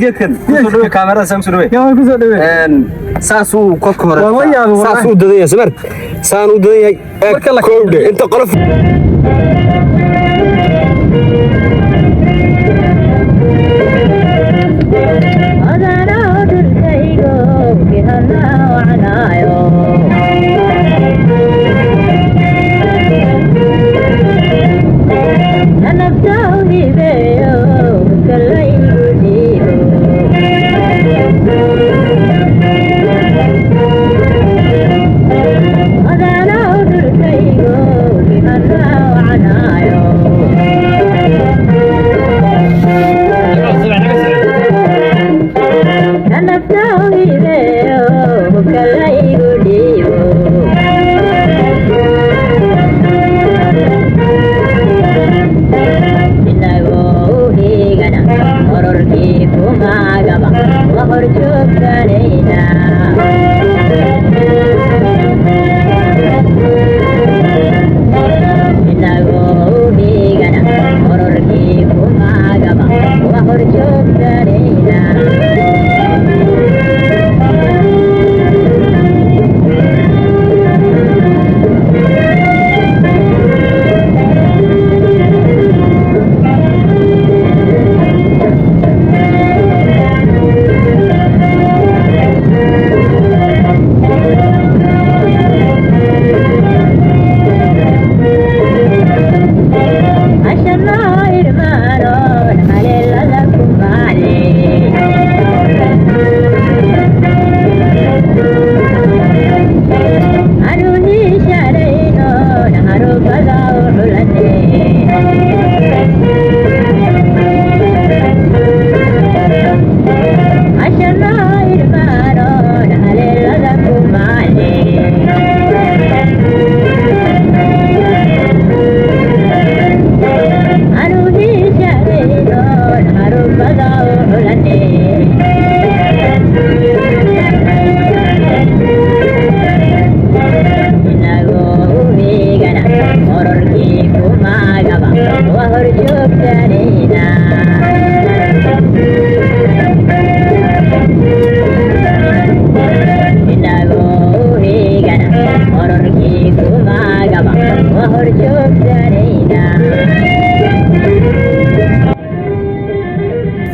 geedkan soo kaamera Samsung way yaa ku soo dhaweey saasu ka kore saasu dadaya samar saan u dadayay koowde inta qolof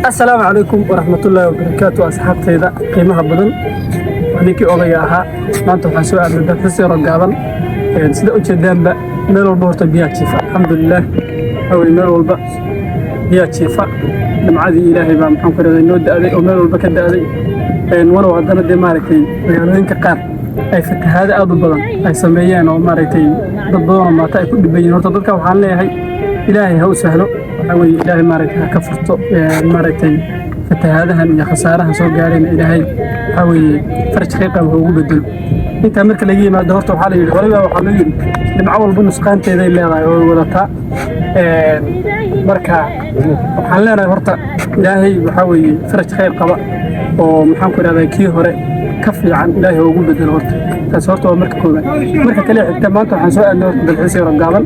السلام عليكم ورحمة الله وبركاته أصحابتي ذا قيمها بدن ونيكي أوغياها مانتو حسوا أبدا دفسي رقابا سيدا أجدان با ميل والبورت بيات شفاء الحمد لله أولي ميل والبا بيات شفاء لمعادي إلهي با محمد رضي نود أذي وميل والبا كد أذي ولو عدنا دي ماركي ويانوين كقار أي فتح هذا أبو بدن أي سميان وماركي ضدونا ما تأكل ببين ورطبك وحان ليهي إلهي هو سهلو حوي إلهي ماركي كفرتو ماركي فتهادها من خسارها سو غارين إلهي حوي فرج خيقه وهو بدل انت marka laga yimaado horta waxa la yiri waliba waxa la yiri nimco walba nusqaanteeda ay leedahay oo wadata marka waxaan leenahay horta ilaahay waxa weeye faraj khayr qaba oo maxaan ku raadayay kii hore ka fiican ilaahay ugu bedel horta taas horta waa marka kooban marka kale xigta maanta waxaan soo aadnay dalxiis yar gaaban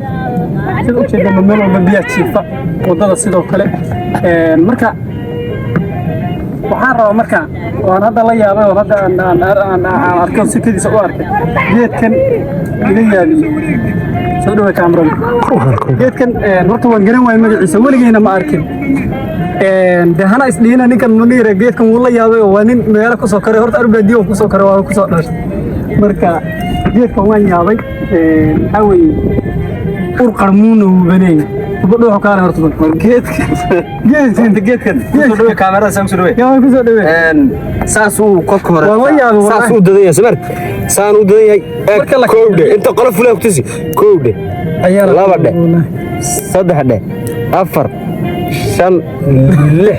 sida u jeedana meel walba biyo jiifa wadada sidoo kale marka waxaan rabaa marka waan hadda la yaabay oo hadda aan arko sikadiisa u arkay geedkan iga yaali soo dhawaad kaamirada geedkan horta waan garan waayay magaciisa weligeena ma arkin dahana isdhiina ninkan Munira geedkan wuu la yaabay oo waa nin meel ku soo karay horta arbaadiyo ku soo karay waa ku soo dhashay marka geedkan waan yaabay away ur qarmuun uu banay بدو حكانا هرتبل geedkan soo dhaweey kaamera Samsung way yaa ku soo dhaweey saasu ka kore saasu dadaya samar saan u dadayay koowde inta qolof fulan ku tisi koowde ayaa laba dhe saddex dhe afar shan lix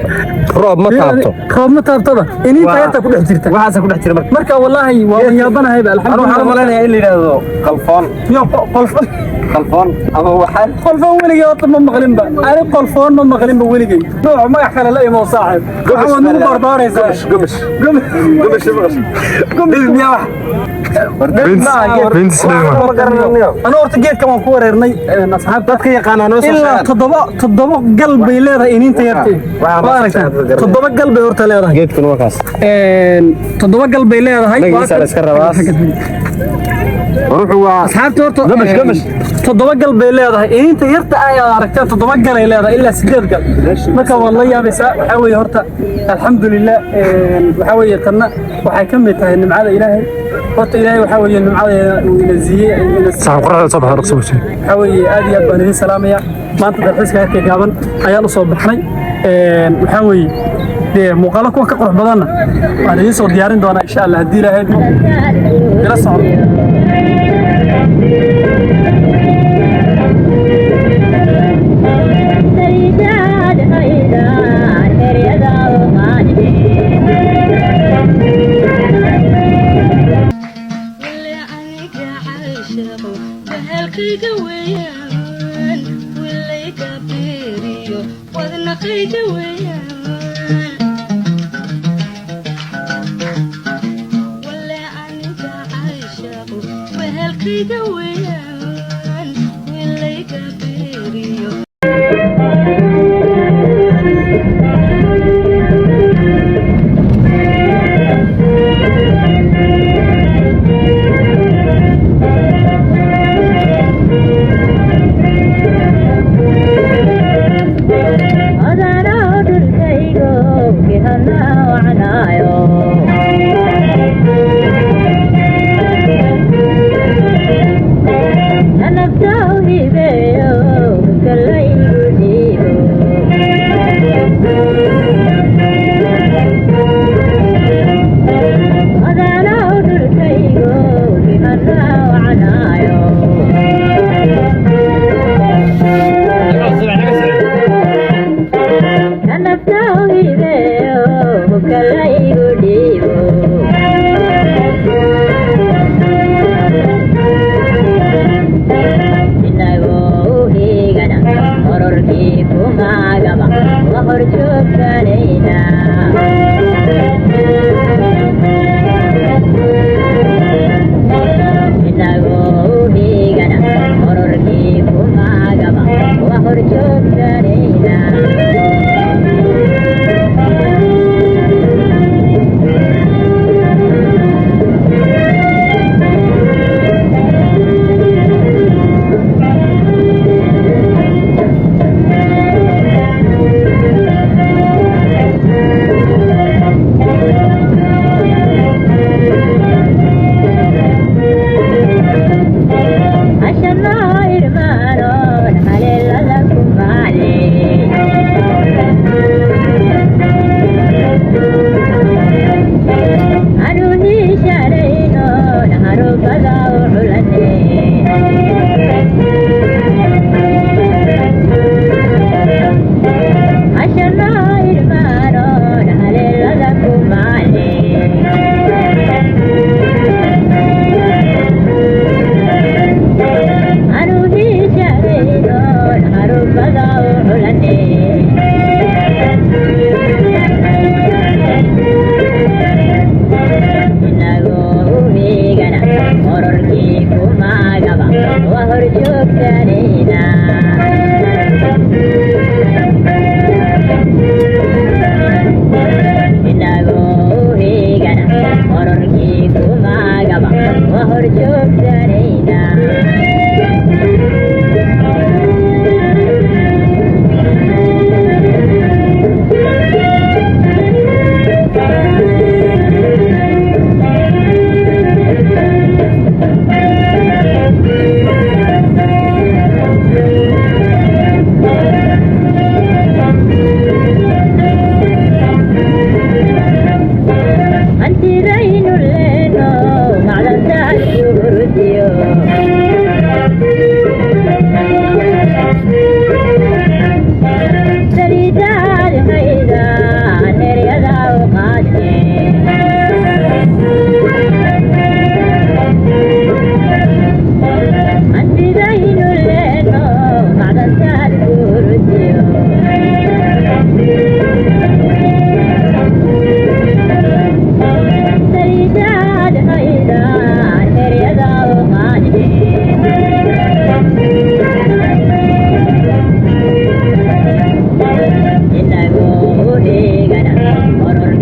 roob ma taabtada inii taayta ku dhex jirta waxa ku dhex jira marka wallahi waa yaabanahay alxamdulillah waxaan maleenayaa in la yiraahdo qalfoon yo qalfoon qalfoon ama waxaan qalfoon weligay oo ma maqlin ba ari qalfoon ma maqlin ba weligay nooc magac kale la imo saaxib waxa uu barbaaraysa gumish بنت سليمان أنا أورت جيت كمان كورة رني أصحاب dadka yaqaan anoo soo إلا تضبط قلبي لهذا إن أنت يرتي تضبط قلبي أورت لهذا geedkan waa kaas تضبط قلبي لهذا هاي magaciisa la iska rabaa ruuxu waa أصحابتي أورت دمش تضبط قلبي لهذا إن أنت يرتي أركتين تضبط قلبي لهذا إلا سجاد قلب ما والله يا بس حاول هورت الحمد لله وحاول يتنا وحكمل تهني مع إلهي هورت إلهي وحاول إنه معاه ينزيه صاحب قرار صباح رقصه حاول آدي أبغى سلامية ما أنت درس كذا كجابن أيام الصبح حني وحاول مقالك وكقرح بدنا أنا يسوع ديارين دونا إن شاء الله هدي له هدي بلا صعب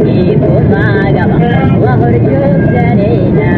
iyo maagaba waa hor joogsanayna